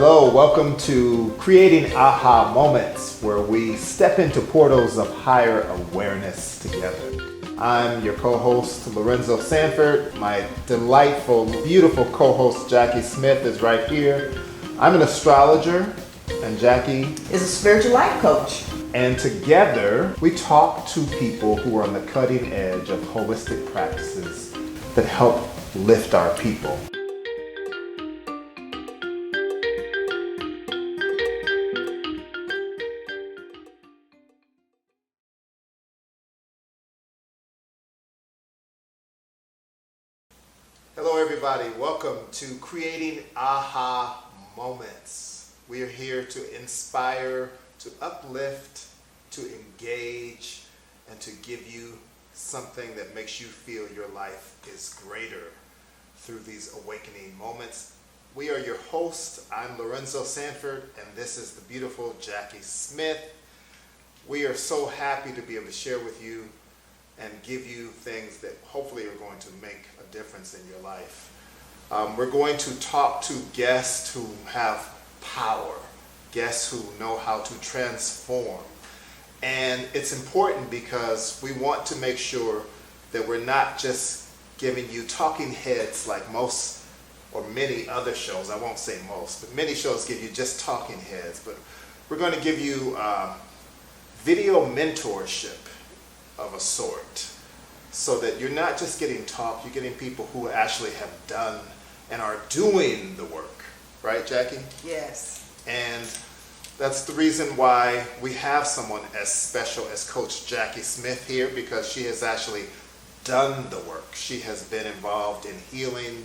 Hello, welcome to Creating AHHA Moments, where we step into portals of higher awareness together. I'm your co-host, Lorenzo Sanford. My delightful, beautiful co-host, Jackie Smith, is right here. I'm an astrologer, and Jackie is a spiritual life coach. And together, we talk to people who are on the cutting edge of holistic practices that help lift our people. Hello everybody, welcome to Creating AHHA Moments. We are here to inspire, to uplift, to engage, and to give you something that makes you feel your life is greater through these awakening moments. We are your hosts. I'm Lorenzo Sanford, and this is the beautiful Jackie Smith. We are so happy to be able to share with you and give you things that hopefully are going to make a difference in your life. We're going to talk to guests who have power, guests who know how to transform. And it's important because we want to make sure that we're not just giving you talking heads like most or many other shows. I won't say most, but many shows give you just talking heads. But we're going to give you video mentorship of a sort, so that you're not just getting talk, you're getting people who actually have done and are doing the work. Right, Jackie? Yes. And that's the reason why we have someone as special as Coach Jackie Smith here, because she has actually done the work. She has been involved in healing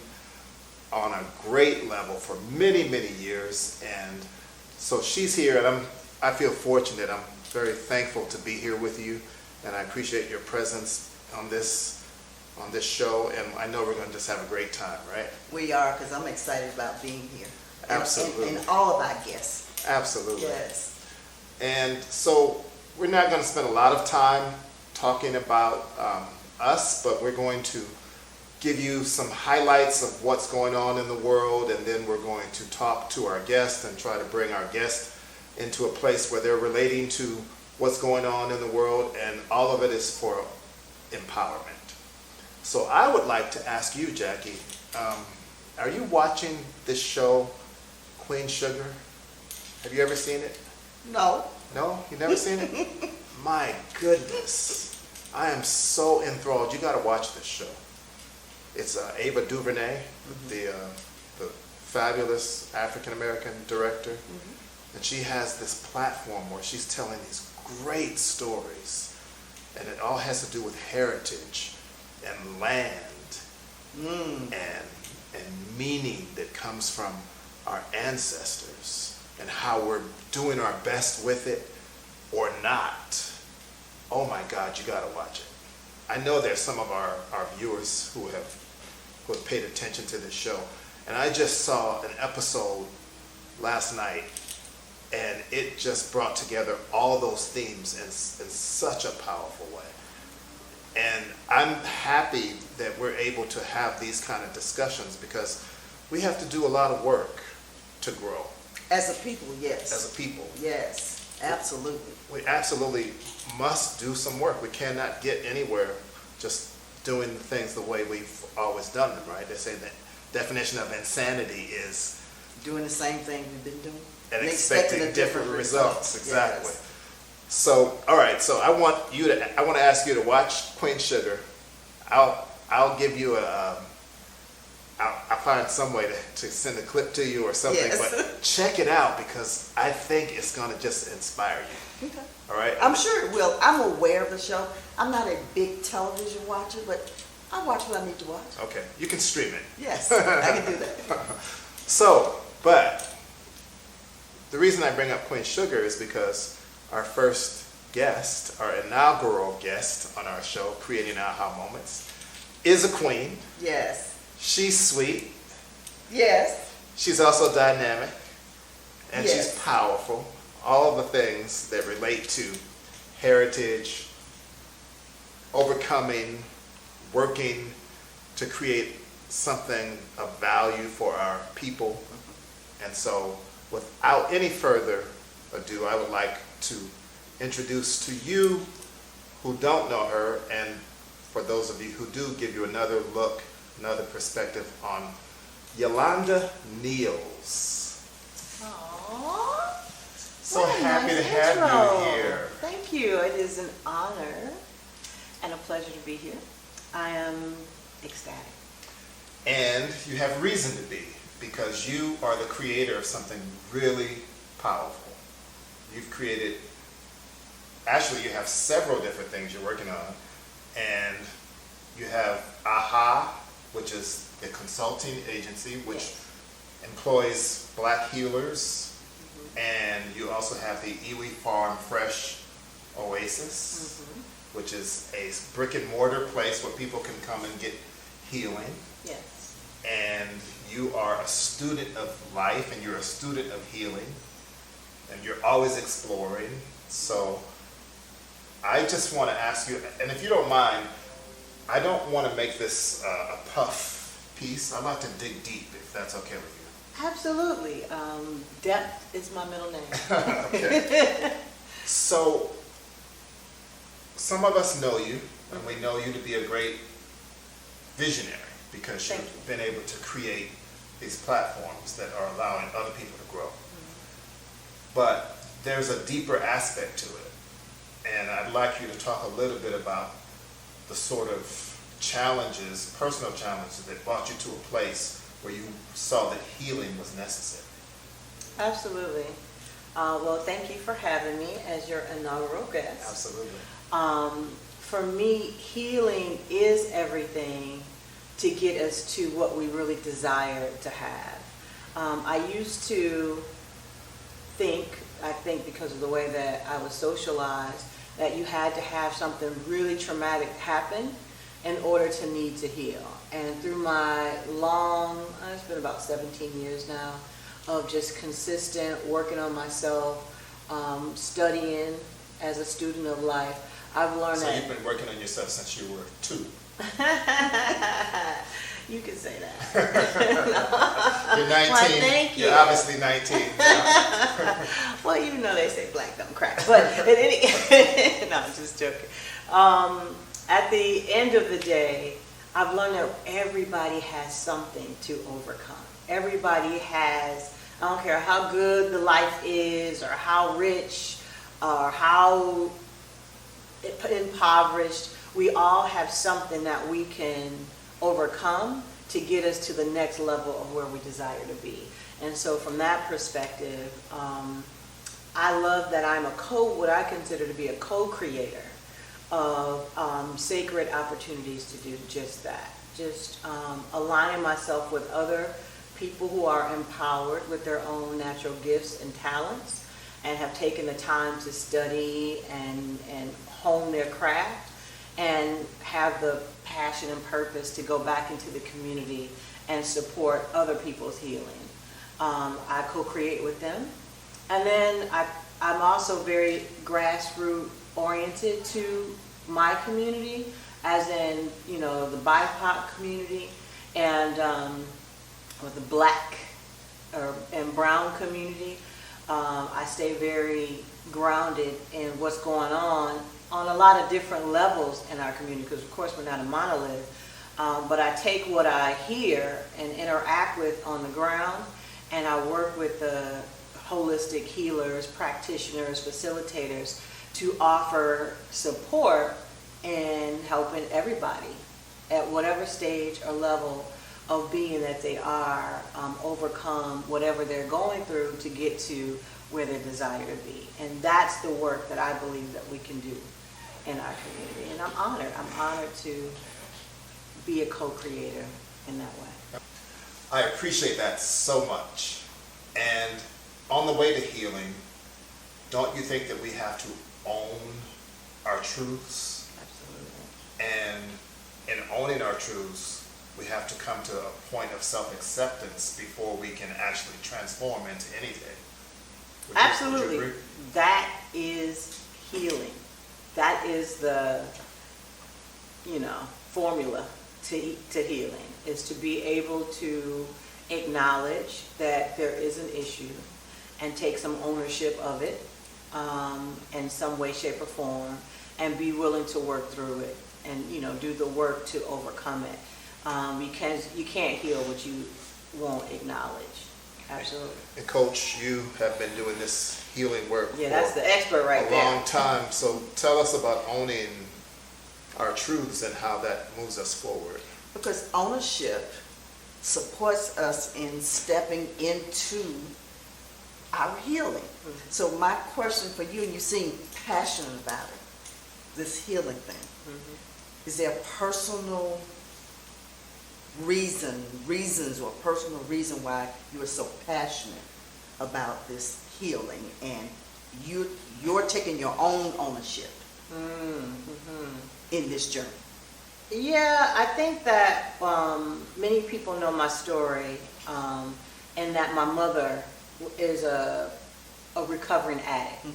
on a great level for many, many years. And so she's here, and I feel fortunate. I'm very thankful to be here with you. And I appreciate your presence on this show, and I know we're going to just have a great time, right? We are, because I'm excited about being here. Absolutely. And all of our guests. Absolutely. Yes. And so we're not going to spend a lot of time talking about us, but we're going to give you some highlights of what's going on in the world, and then we're going to talk to our guests and try to bring our guests into a place where they're relating to what's going on in the world, and all of it is for empowerment. So I would like to ask you, Jackie, are you watching this show, Queen Sugar? Have you ever seen it? No. No? You never seen it? My goodness. I am so enthralled. You got to watch this show. It's Ava DuVernay, the fabulous African-American director. And she has this platform where she's telling these great stories, and it all has to do with heritage and land and meaning that comes from our ancestors and how we're doing our best with it or not. Oh my God, you gotta watch it. I know there's some of our viewers who have paid attention to this show, and I just saw an episode last night, and it just brought together all those themes in such a powerful way. And I'm happy that we're able to have these kind of discussions, because we have to do a lot of work to grow. As a people, yes. As a people. Yes, absolutely. We absolutely must do some work. We cannot get anywhere just doing things the way we've always done them, right? They say that definition of insanity is doing the same thing we've been doing. And expecting different results. Exactly. Yes. So, all right. So I want to ask you to watch Queen Sugar. I'll give you I'll find some way to send a clip to you or something. Yes. But check it out, because I think it's going to just inspire you. Okay. All right. I'm sure it will. I'm aware of the show. I'm not a big television watcher, but I watch what I need to watch. Okay. You can stream it. Yes, I can do that. So, but the reason I bring up Queen Sugar is because our first guest, our inaugural guest on our show, Creating AHHA Moments, is a queen. Yes. She's sweet. Yes. She's also dynamic. And Yes. she's powerful. All of the things that relate to heritage, overcoming, working to create something of value for our people. And so without any further ado, I would like to introduce to you who don't know her, and for those of you who do, give you another look, another perspective on Yolanda Niels. Aww. So happy to have you here. Thank you. It is an honor and a pleasure to be here. I am ecstatic. And you have reason to be, because you are the creator of something really powerful. You've created, actually you have several different things you're working on, and you have AHHA, which is a consulting agency which employs Black healers, and you also have the Iwi Farm Fresh Oasis, which is a brick and mortar place where people can come and get healing. Yes. And you are a student of life, and you're a student of healing, and you're always exploring. So I just want to ask you, and if you don't mind, I don't want to make this a puff piece. I'd like to dig deep, if that's okay with you. Absolutely. Depth is my middle name. Okay. So, some of us know you, and we know you to be a great visionary, because you've been able to create these platforms that are allowing other people to grow. But there's a deeper aspect to it, and I'd like you to talk a little bit about the sort of challenges, personal challenges, that brought you to a place where you saw that healing was necessary. Absolutely. Well, thank you for having me as your inaugural guest. Absolutely. For me, healing is everything to get us to what we really desire to have. I used to I think because of the way that I was socialized, that you had to have something really traumatic happen in order to need to heal. And through my it's been about 17 years now, of just consistent working on myself, studying as a student of life, I've learned So that. you've been working on yourself since you were 2. You can say that. You're 19. Well, thank you. You're obviously 19. Well, you know they say black don't crack. But no, I'm just joking. At the end of the day, I've learned that everybody has something to overcome. Everybody has, I don't care how good the life is, or how rich, or how impoverished, we all have something that we can overcome to get us to the next level of where we desire to be. And so from that perspective, I love that I'm what I consider to be a co-creator of sacred opportunities to do just that. Just aligning myself with other people who are empowered with their own natural gifts and talents, and have taken the time to study and hone their craft, and have the passion and purpose to go back into the community and support other people's healing. I co-create with them. And then I'm also very grassroots oriented to my community, as in, the BIPOC community, and with the Black and brown community. I stay very grounded in what's going on a lot of different levels in our community, because of course we're not a monolith, but I take what I hear and interact with on the ground, and I work with the holistic healers, practitioners, facilitators to offer support in helping everybody at whatever stage or level of being that they are, overcome whatever they're going through to get to where they desire to be. And that's the work that I believe that we can do in our community. And I'm honored to be a co-creator in that way. I appreciate that so much. And on the way to healing, don't you think that we have to own our truths? Absolutely. And in owning our truths, we have to come to a point of self-acceptance before we can actually transform into anything. Absolutely. Would you agree? That is healing. That is the, formula to healing, is to be able to acknowledge that there is an issue and take some ownership of it in some way, shape, or form, and be willing to work through it and, you know, do the work to overcome it. You can't heal what you won't acknowledge. Absolutely. And Coach, you have been doing this healing work Yeah, that's the expert right a there. long time. So tell us about owning our truths and how that moves us forward. Because ownership supports us in stepping into our healing. Mm-hmm. So my question for you, and you seem passionate about it, this healing thing, Mm-hmm. is there a personal reasons or personal reason why you are so passionate about this healing, and you're taking your own ownership in this journey? Yeah, I think that many people know my story, and that my mother is a recovering addict.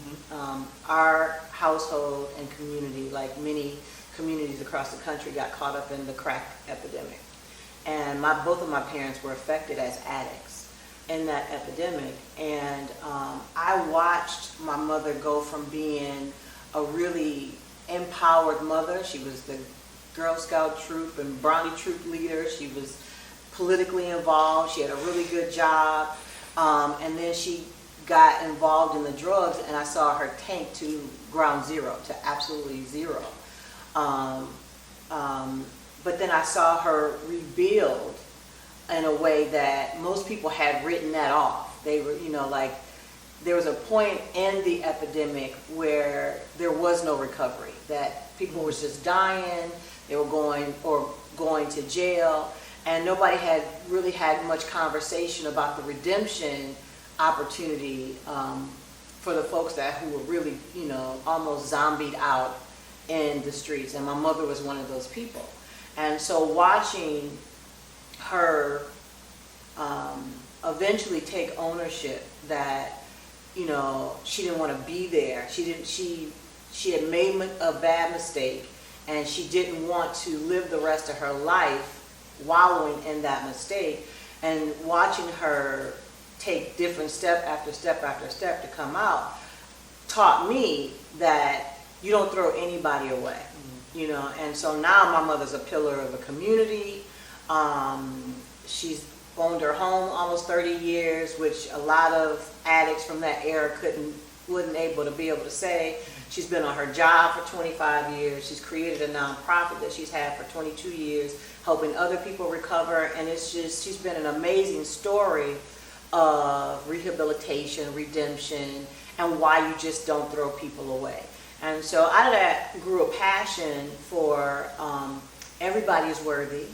Our household and community, like many communities across the country, got caught up in the crack epidemic. And both of my parents were affected as addicts in that epidemic. And I watched my mother go from being a really empowered mother. She was the Girl Scout troop and Brownie troop leader. She was politically involved. She had a really good job. And then she got involved in the drugs, and I saw her tank to ground zero, to absolutely zero. But then I saw her rebuild in a way that most people had written that off. They were, you know, like, there was a point in the epidemic where there was no recovery, that people were just dying, they were going to jail, and nobody had really had much conversation about the redemption opportunity for the folks who were really, you know, almost zombied out in the streets. And my mother was one of those people. And so watching her eventually take ownership that, you know, she didn't want to be there. She had made a bad mistake, and she didn't want to live the rest of her life wallowing in that mistake. And watching her take different step after step after step to come out taught me that you don't throw anybody away. You know, and so now my mother's a pillar of the community. She's owned her home almost 30 years, which a lot of addicts from that era wasn't able to be able to say. She's been on her job for 25 years. She's created a nonprofit that she's had for 22 years, helping other people recover. And it's just, she's been an amazing story of rehabilitation, redemption, and why you just don't throw people away. And so out of that grew a passion for everybody is worthy.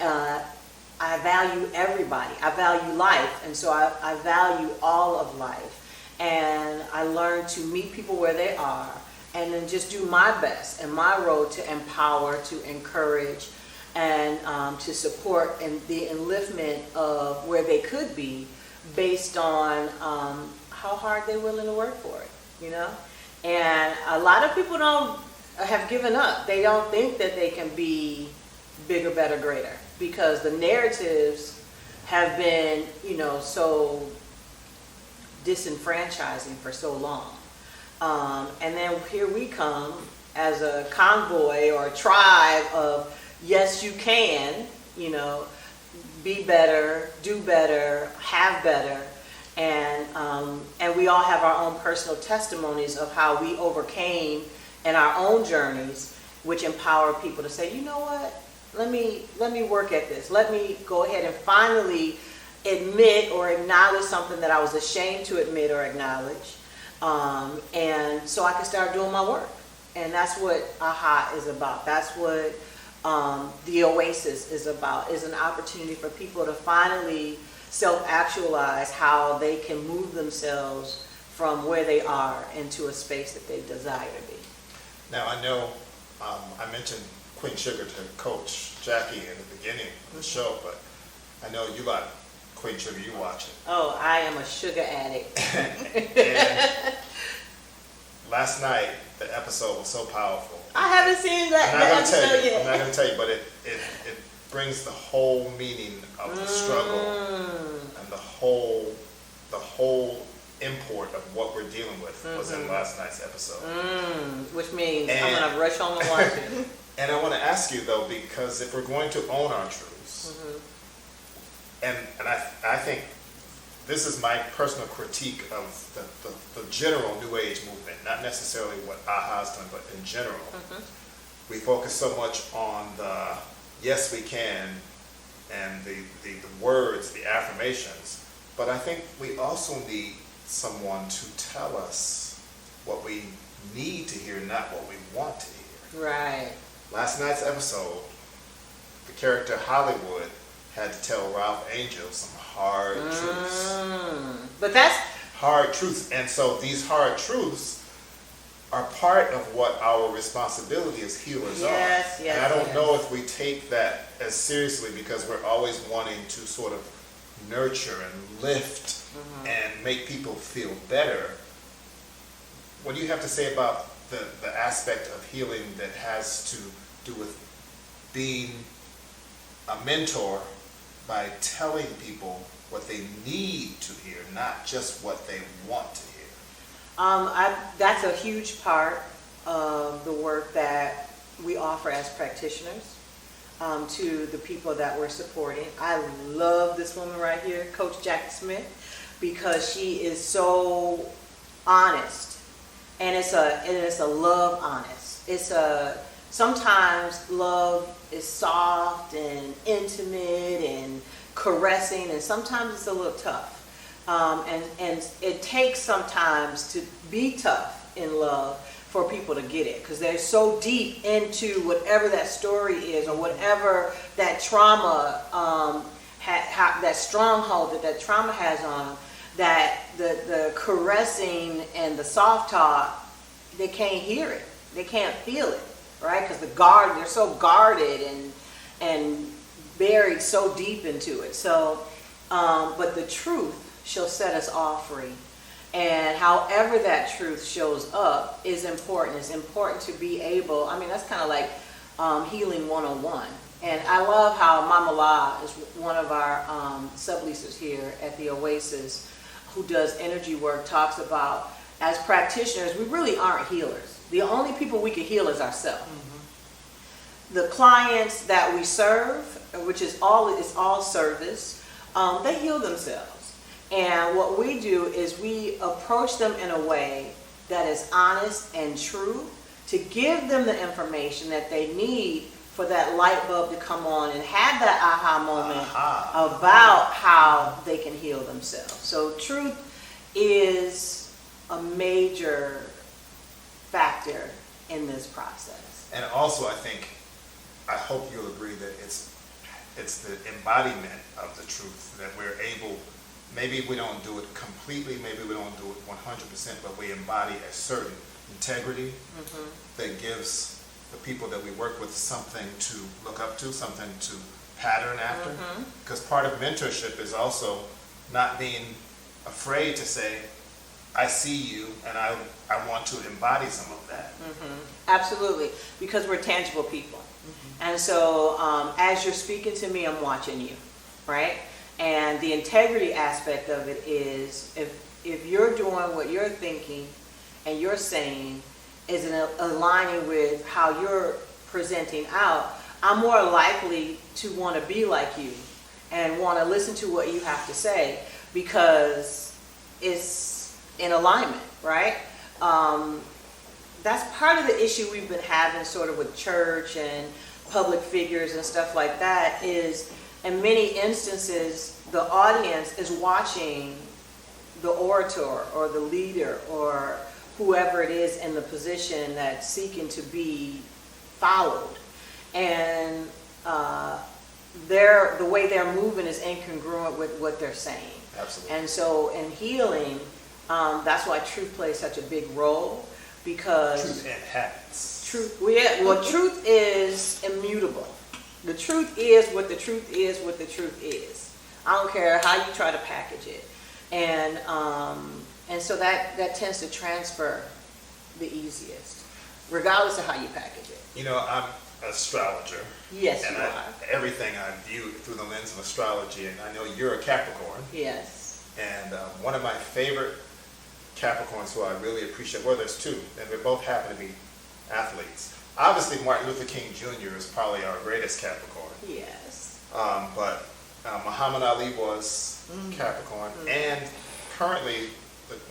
I value everybody. I value life. And so I value all of life. And I learned to meet people where they are and then just do my best and my role to empower, to encourage, and to support in the enliftment of where they could be based on how hard they're willing to work for it, you know? And a lot of people have given up. They don't think that they can be bigger, better, greater, because the narratives have been, you know, so disenfranchising for so long. And then here we come as a convoy or a tribe of, yes, you can, you know, be better, do better, have better. And we all have our own personal testimonies of how we overcame in our own journeys, which empower people to say, you know what, let me work at this. Let me go ahead and finally admit or acknowledge something that I was ashamed to admit or acknowledge. And so I can start doing my work. And that's what AHHA is about. That's what the Oasis is about, is an opportunity for people to finally self-actualize how they can move themselves from where they are into a space that they desire to be. Now, I know I mentioned Queen Sugar to Coach Jackie in the beginning of the show, but I know you like Queen Sugar, you watch it. Oh, I am a sugar addict. And last night, the episode was so powerful. I haven't seen that episode yet. I'm not going to tell you, but it brings the whole meaning of the struggle and the whole import of what we're dealing with was in last night's episode. Which means I'm going to rush home and watch it. And I want to ask you, though, because if we're going to own our truths, and I think this is my personal critique of the general New Age movement, not necessarily what AHHA's done, but in general. We focus so much on the yes we can and the words, the affirmations, but I think we also need someone to tell us what we need to hear, not what we want to hear. Right. Last night's episode, the character Hollywood had to tell Ralph Angel some hard truths. But that's hard truths. And so these hard truths are part of what our responsibility as healers are. And I don't know if we take that as seriously because we're always wanting to sort of nurture and lift and make people feel better. What do you have to say about the aspect of healing that has to do with being a mentor by telling people what they need to hear, not just what they want to hear? That's a huge part of the work that we offer as practitioners to the people that we're supporting. I love this woman right here, Coach Jackie Smith, because she is so honest, and it's a love honest. Sometimes love is soft and intimate and caressing, and sometimes it's a little tough. And it takes sometimes to be tough in love for people to get it, because they're so deep into whatever that story is or whatever that trauma, that stronghold that trauma has on them, that the caressing and the soft talk, they can't hear it, they can't feel it, right? Because they're so guarded and buried so deep into it. So, but the truth shall set us all free. And however that truth shows up is important. It's important to be able, that's kind of like healing 101. And I love how Mama La is one of our subleasers here at the Oasis who does energy work, talks about as practitioners, we really aren't healers. The only people we can heal is ourselves. The clients that we serve, which is all service, they heal themselves. And what we do is we approach them in a way that is honest and true to give them the information that they need for that light bulb to come on and have that aha moment about how they can heal themselves. So truth is a major factor in this process. And also I hope you'll agree that it's the embodiment of the truth that we're able. Maybe we don't do it completely, maybe we don't do it 100%, but we embody a certain integrity that gives the people that we work with something to look up to, something to pattern after. Because part of mentorship is also not being afraid to say, I see you and I want to embody some of that. Absolutely, because we're tangible people. And so as you're speaking to me, I'm watching you, right? And the integrity aspect of it is if you're doing what you're thinking and you're saying is aligning with how you're presenting out, I'm more likely to want to be like you and want to listen to what you have to say because it's in alignment, right? That's part of the issue we've been having sort of with church and public figures and stuff like that is, in many instances, the audience is watching the orator or the leader or whoever it is in the position that's seeking to be followed. And the way they're moving is incongruent with what they're saying. Absolutely. And so in healing, that's why truth plays such a big role, because truth and habits. Truth is immutable. The truth is what the truth is what the truth is. I don't care how you try to package it. And so that tends to transfer the easiest, regardless of how you package it. You know, I'm an astrologer. Yes, and you are. Everything I view through the lens of astrology, and I know you're a Capricorn. Yes. And one of my favorite Capricorns who I really appreciate. Well, there's two, and they both happen to be athletes. Obviously, Martin Luther King Jr. is probably our greatest Capricorn. Yes. But Muhammad Ali was Capricorn, and currently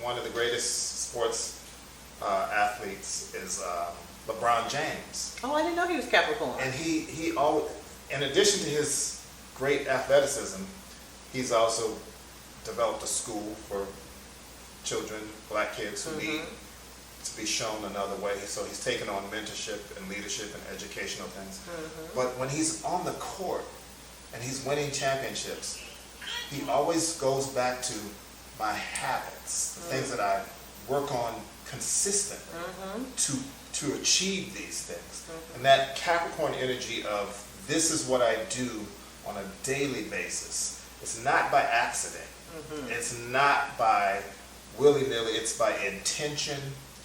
one of the greatest sports athletes is LeBron James. Oh, I didn't know he was Capricorn. And he always, in addition to his great athleticism, he's also developed a school for children, black kids who need to be shown another way. So he's taken on mentorship and leadership and educational things. But when he's on the court and he's winning championships, he always goes back to my habits, the things that I work on consistently to achieve these things. And that Capricorn energy of this is what I do on a daily basis. It's not by accident. It's not by willy-nilly. It's by intention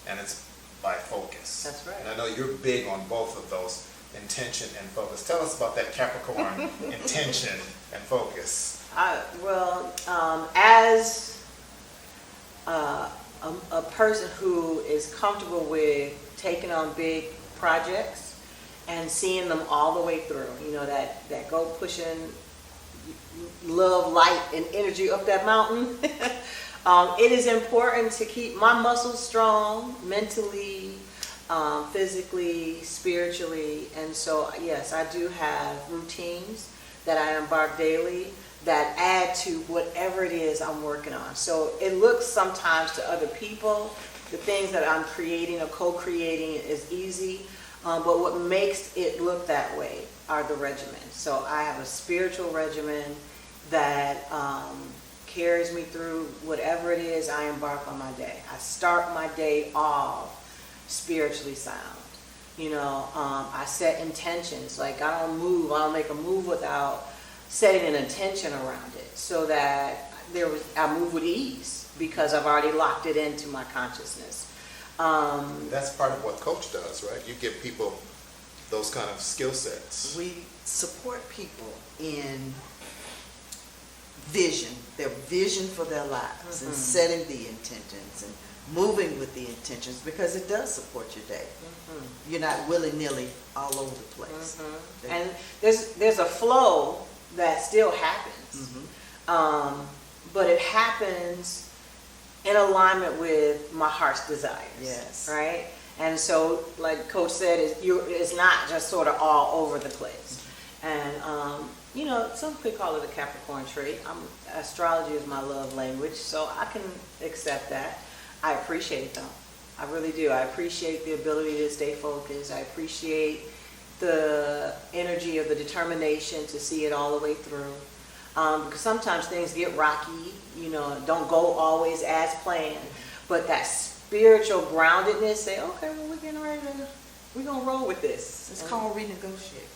and it's by focus. That's right. And I know you're big on both of those, intention and focus. Tell us about that Capricorn intention and focus. As a person who is comfortable with taking on big projects and seeing them all the way through, that go pushing love, light, and energy up that mountain, it is important to keep my muscles strong mentally, physically, spiritually. And so, yes, I do have routines that I embark daily that add to whatever it is I'm working on. So it looks sometimes to other people, the things that I'm creating or co-creating is easy, but what makes it look that way are the regimens. So I have a spiritual regimen that carries me through whatever it is I embark on my day. I start my day off spiritually sound. I set intentions. Like I don't make a move without setting an intention around it so that I move with ease because I've already locked it into my consciousness. That's part of what Coach does, right? You give people those kind of skill sets. We support people in vision, their vision for their lives, and setting the intentions and moving with the intentions because it does support your day. You're not willy-nilly all over the place. And there's a flow that still happens, but it happens in alignment with my heart's desires. Yes. Right? And so, like Coach said, it's not just sort of all over the place. And, some could call it a Capricorn trait. Astrology is my love language, so I can accept that. I appreciate it, though. I really do. I appreciate the ability to stay focused. I appreciate the energy of the determination to see it all the way through. Because sometimes things get rocky, don't go always as planned. But that spiritual groundedness, say, okay, well, we're going to roll with this. It's called renegotiate.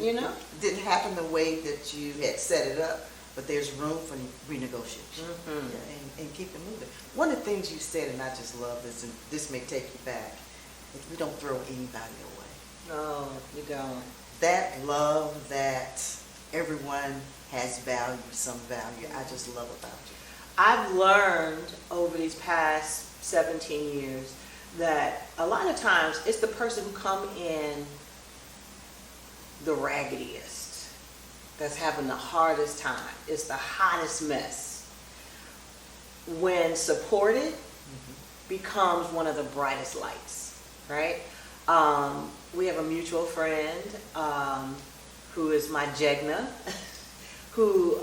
You know? It didn't happen the way that you had set it up, but there's room for renegotiation. And keep it moving. One of the things you said, and I just love this, and this may take you back, is we don't throw anybody away. No, you don't. That love that everyone has value, some value, I just love about you. I've learned over these past 17 years that a lot of times it's the person who come in the raggediest that's having the hardest time. It's the hottest mess. When supported, becomes one of the brightest lights, right? We have a mutual friend who is my Jegna, who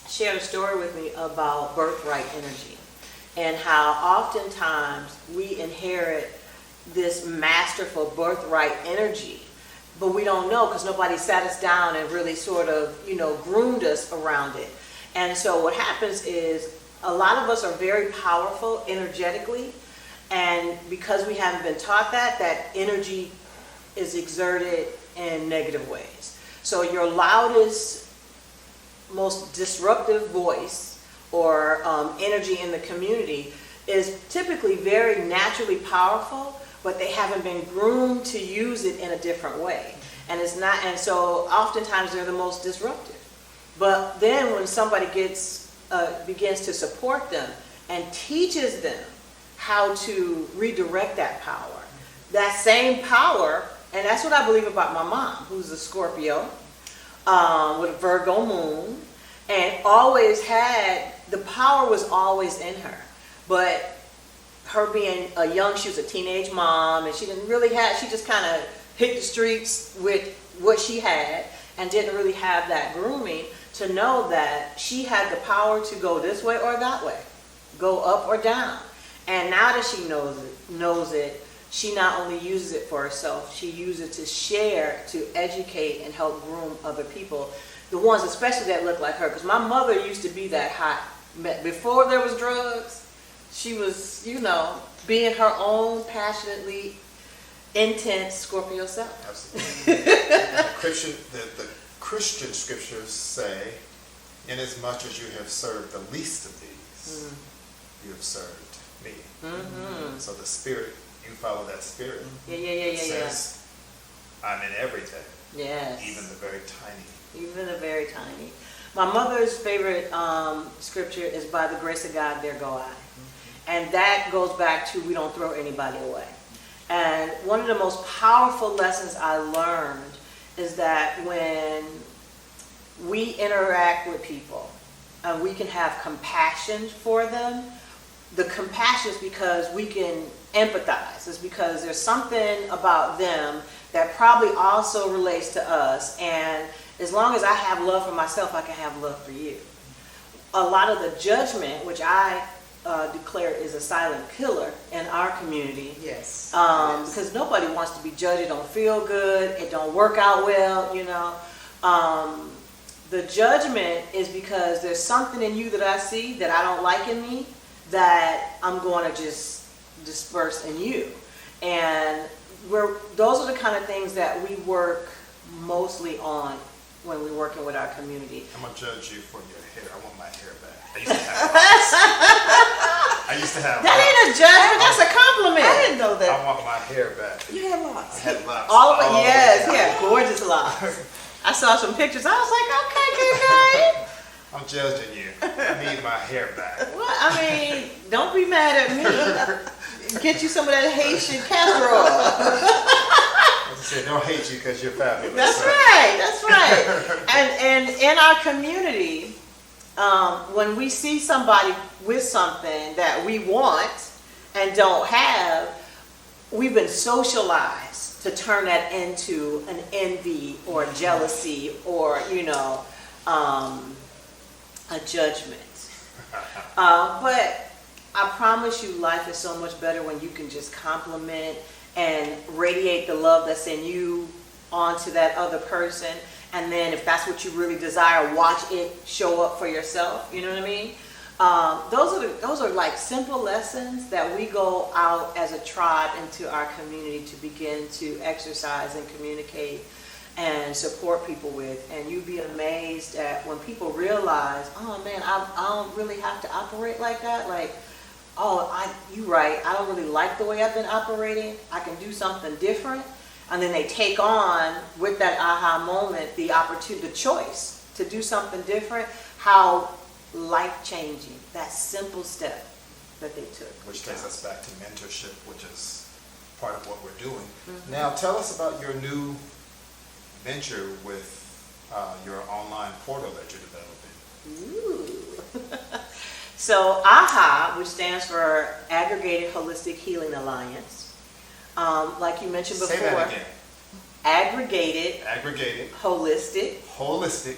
shared a story with me about birthright energy and how oftentimes we inherit this masterful birthright energy, but we don't know because nobody sat us down and really sort of, groomed us around it. And so what happens is a lot of us are very powerful energetically, and because we haven't been taught that energy is exerted in negative ways. So your loudest, most disruptive voice or energy in the community is typically very naturally powerful, but they haven't been groomed to use it in a different way. And so oftentimes they're the most disruptive. But then when somebody begins to support them and teaches them how to redirect that power. That same power, and that's what I believe about my mom, who's a Scorpio, with a Virgo moon, and always had, the power was always in her. But her being she was a teenage mom, and she didn't really have, she just kind of hit the streets with what she had, and didn't really have that grooming to know that she had the power to go this way or that way, go up or down. And now that she knows it, she not only uses it for herself, she uses it to share, to educate and help groom other people, the ones especially that look like her. Because my mother used to be that hot. Before there was drugs, she was, being her own passionately intense Scorpio self. Absolutely. The Christian scriptures say, inasmuch as you have served the least of these, you have served me. Mm-hmm. So the Spirit, you follow that Spirit. Yeah. Says, I'm in everything. Yes. Even the very tiny. Even the very tiny. My mother's favorite scripture is, by the grace of God, there go I. Mm-hmm. And that goes back to, we don't throw anybody away. And one of the most powerful lessons I learned is that when we interact with people and we can have compassion for them, the compassion is because we can empathize. It's because there's something about them that probably also relates to us. And as long as I have love for myself, I can have love for you. A lot of the judgment, which I declare is a silent killer in our community. Yes. Because nobody wants to be judged. It don't feel good. It don't work out well, The judgment is because there's something in you that I see that I don't like in me that I'm going to just disperse in you. And those are the kind of things that we work mostly on when we're working with our community. I'm going to judge you for your hair. I want my hair back. I used to have That ain't a judgment, that's a compliment. I didn't know that. I want my hair back. You had locks. I had locks. All of it, yes, yeah, gorgeous locks. I saw some pictures, I was like, okay, good guy. I'm judging you. I need my hair back. Well, I mean, don't be mad at me. Get you some of that Haitian casserole. As I said, don't hate you because you're fabulous. That's right. And in our community, when we see somebody with something that we want and don't have, we've been socialized to turn that into an envy or jealousy or, a judgment. But I promise you, life is so much better when you can just compliment and radiate the love that's in you onto that other person. And then if that's what you really desire, watch it show up for yourself. You know what I mean? Those are like simple lessons that we go out as a tribe into our community to begin to exercise and communicate and support people with. And you'd be amazed at when people realize, oh man, I don't really have to operate like that. Like, you're right, I don't really like the way I've been operating. I can do something different. And then they take on, with that aha moment, the opportunity, the choice to do something different. How life-changing that simple step that they took. Which takes us back to mentorship, which is part of what we're doing. Mm-hmm. Now, tell us about your new venture with your online portal that you're developing. Ooh. So AHHA, which stands for Aggregated Holistic Healing Alliance, like you mentioned before. Say that again. Aggregated Holistic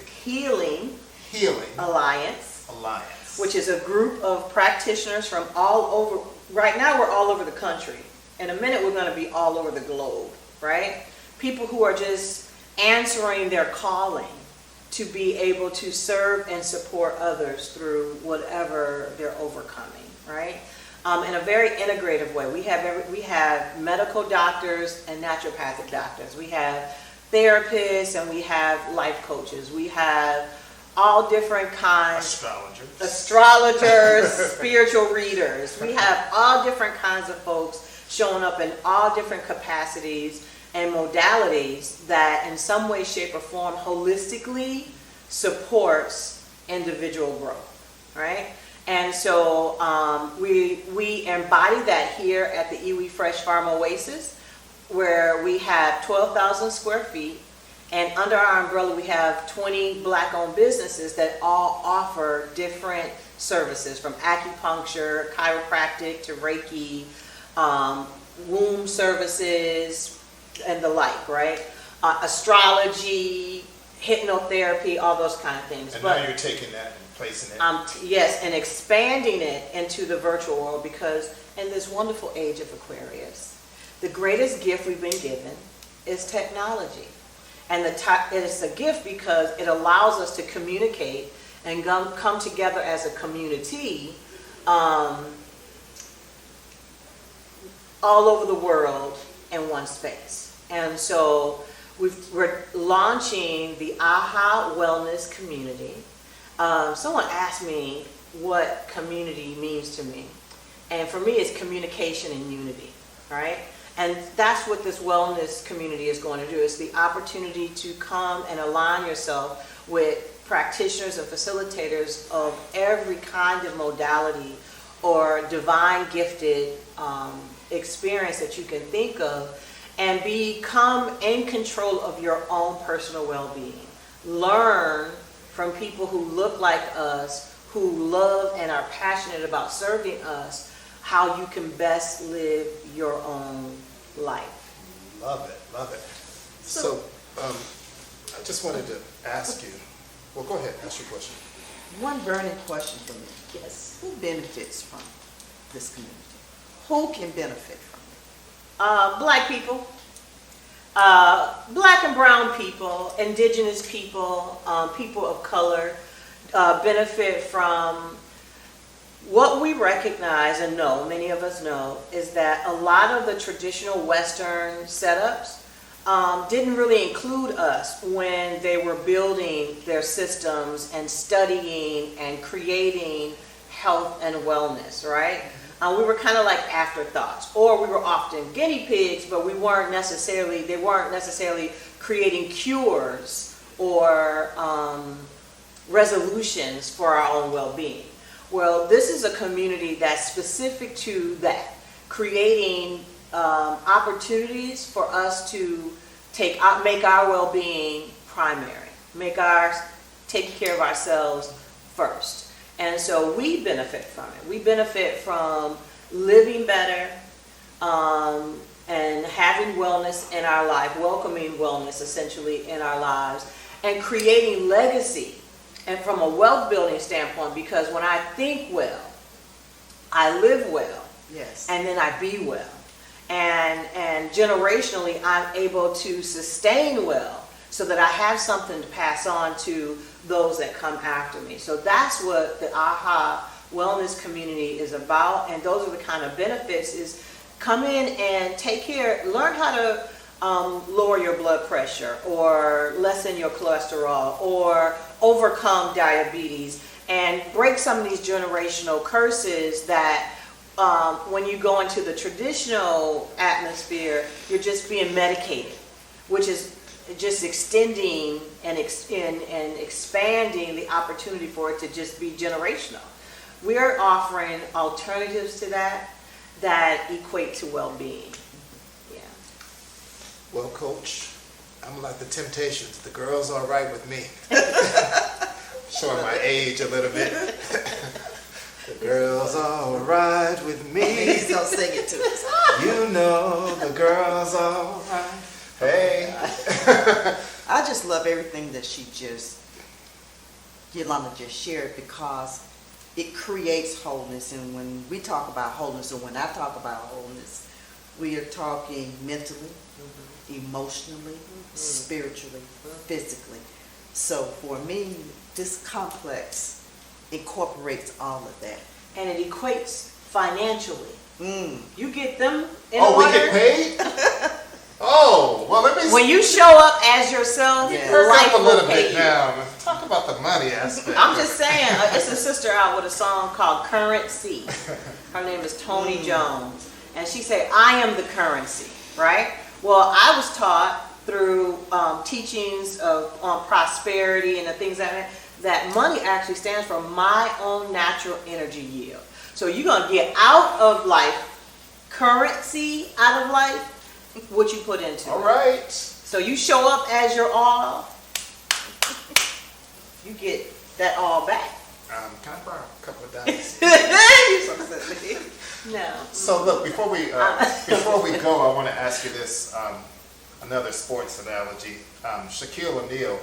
Healing Alliance, which is a group of practitioners from all over. Right now we're all over the country. In a minute we're going to be all over the globe, right? People who are just answering their calling to be able to serve and support others through whatever they're overcoming, right? In a very integrative way. We have medical doctors and naturopathic doctors. We have therapists and we have life coaches. We have all different kinds. Astrologers, spiritual readers. We have all different kinds of folks showing up in all different capacities and modalities that in some way, shape, or form holistically supports individual growth, right? And so we embody that here at the Iwi Fresh Farm Oasis, where we have 12,000 square feet. And under our umbrella, we have 20 Black-owned businesses that all offer different services, from acupuncture, chiropractic, to Reiki, womb services, and the like, right? Astrology, hypnotherapy, all those kind of things. And now you're taking that and placing it. Yes, and expanding it into the virtual world, because in this wonderful age of Aquarius, the greatest gift we've been given is technology. And it's a gift because it allows us to communicate and come together as a community all over the world in one space. And so we're launching the AHHA Wellness Community. Someone asked me what community means to me. And for me, it's communication and unity, right? And that's what this wellness community is going to do. It's the opportunity to come and align yourself with practitioners and facilitators of every kind of modality or divine gifted experience that you can think of, and become in control of your own personal well-being. Learn from people who look like us, who love and are passionate about serving us, how you can best live your own life. Love it, love it. So, I just wanted to ask you, well, go ahead, ask your question. One burning question for me. Yes. Who benefits from this community? Who can benefit from it? Black people, black and brown people, indigenous people, people of color benefit from what we recognize and know, many of us know, is that a lot of the traditional Western setups didn't really include us when they were building their systems and studying and creating health and wellness, right? We were kind of like afterthoughts, or we were often guinea pigs, but they weren't necessarily creating cures or resolutions for our own well-being. Well, this is a community that's specific to that, creating opportunities for us to make our well-being primary, take care of ourselves first. And so we benefit from it. We benefit from living better and having wellness in our life, welcoming wellness essentially in our lives, and creating legacy. And from a wealth building standpoint, because when I think well, I live well. Yes. And then I be well. And generationally, I'm able to sustain well so that I have something to pass on to those that come after me. So that's what the AHHA Wellness Community is about. And those are the kind of benefits, is come in and take care, learn how to lower your blood pressure or lessen your cholesterol or overcome diabetes and break some of these generational curses that when you go into the traditional atmosphere, you're just being medicated, which is just extending and expanding the opportunity for it to just be generational. We are offering alternatives to that equate to well-being. Yeah. Well, Coach, I'm like the Temptations. The girl's all right with me. Showing my age a little bit. The girl's all right with me. Please don't sing it to us. You know the girl's all right. Hey. I just love everything that Yolanda just shared, because it creates wholeness. And when we talk about wholeness, or when I talk about wholeness, we are talking mentally, emotionally, spiritually, physically. So for me, this complex incorporates all of that. And it equates financially. You get them in Oh, order. we get paid? Oh, well, let me When you show up as yourself, perk life up a will little pay bit you. now. Let's talk about the money aspect. I'm just saying, it's a sister out with a song called Currency. Her name is Toni Jones. And she said, I am the currency, right? Well, I was taught through teachings on prosperity and the things that money actually stands for my own natural energy yield. So you're going to get out of life, currency out of life, what you put into All it. right. So you show up as your all, you get that all back. Can I borrow a couple of dollars? No. So look, before we go, I want to ask you this, another sports analogy. Shaquille O'Neal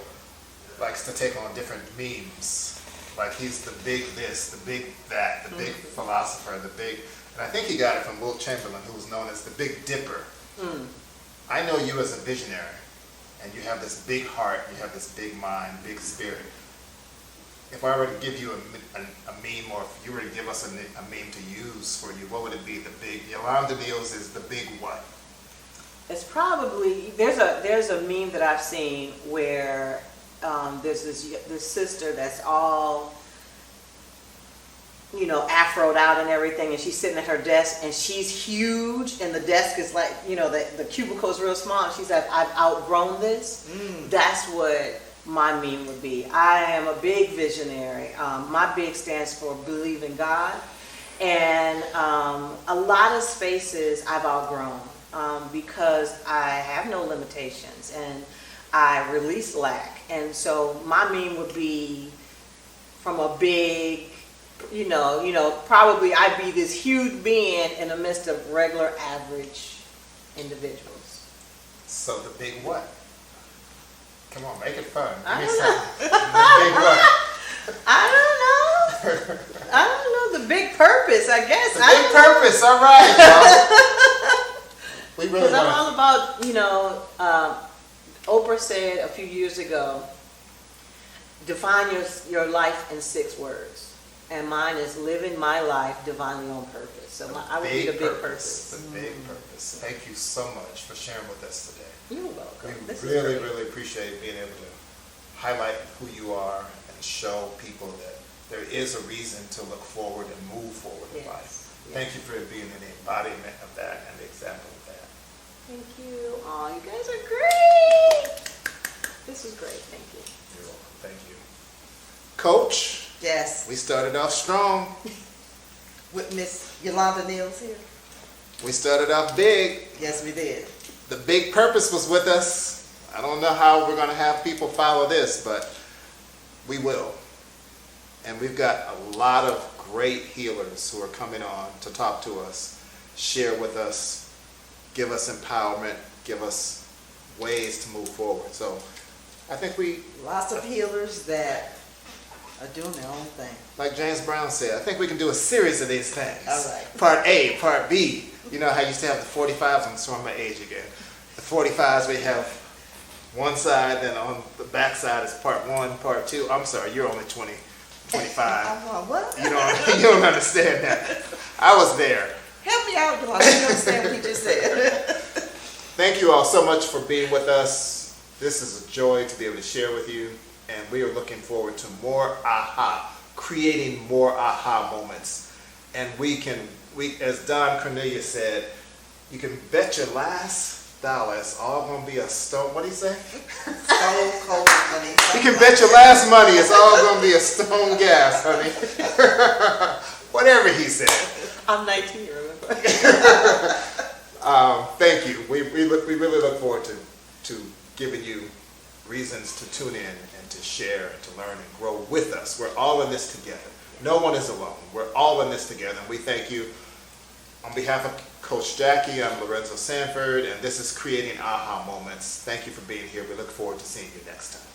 likes to take on different memes. Like he's the big this, the big that, the big philosopher, the big, and I think he got it from Will Chamberlain, who was known as the Big Dipper. I know you as a visionary, and you have this big heart, you have this big mind, big spirit. If I were to give you a meme, or if you were to give us a meme to use for you, what would it be? The big, Yolanda Neal's is the big what? It's probably, there's a meme that I've seen where there's this sister that's all, afroed out and everything, and she's sitting at her desk, and she's huge, and the desk is like, the cubicle is real small, and she's like, I've outgrown this. That's what my meme would be. I am a big visionary. My big stands for believe in God, and a lot of spaces I've outgrown because I have no limitations, and I release lack. And so my meme would be from a big, probably I'd be this huge being in the midst of regular average individuals. So the big what? Come on, make it fun. Give I me don't something. The big what? I don't know. The big purpose, I guess. The big purpose. All right, y'all. We really Because I'm all about, Oprah said a few years ago, define your life in 6 words. And mine is living my life divinely on purpose. So I would be the big purpose. The big purpose. Thank you so much for sharing with us today. You're welcome. We really appreciate being able to highlight who you are and show people that there is a reason to look forward and move forward in life. Yes. Thank you for being an embodiment of that and the example of that. Thank you. Oh, you guys are great. This was great. Thank you. You're welcome. Thank you. Coach? Yes. We started off strong. With Miss Yolanda Neal's here. We started off big. Yes, we did. The big purpose was with us. I don't know how we're going to have people follow this, but we will. And we've got a lot of great healers who are coming on to talk to us, share with us, give us empowerment, give us ways to move forward. So I think lots of healers that are doing their own thing. Like James Brown said, I think we can do a series of these things. All right. Part A, Part B. You know how you used to have the 45s, I'm showing my age again. The 45s, we have one side, then on the back side is Part 1, Part 2. I'm sorry, you're only 25. What? You don't understand that. I was there. Help me out, Yolanda. I don't understand what he just said. Thank you all so much for being with us. This is a joy to be able to share with you, and we are looking forward to more AHHA, creating more AHHA moments. And we, as Don Cornelius said, you can bet your last dollar it's all going to be a stone, what do you say? Stone cold money. You can bet your last money it's all going to be a stone gas, honey. Whatever he said. I'm 19, remember? Thank you. We really look forward to giving you reasons to tune in and to share and to learn and grow with us. We're all in this together. No one is alone. We're all in this together. And we thank you. On behalf of Coach Jackie, I'm Lorenzo Sanford, and this is Creating AHHA Moments. Thank you for being here. We look forward to seeing you next time.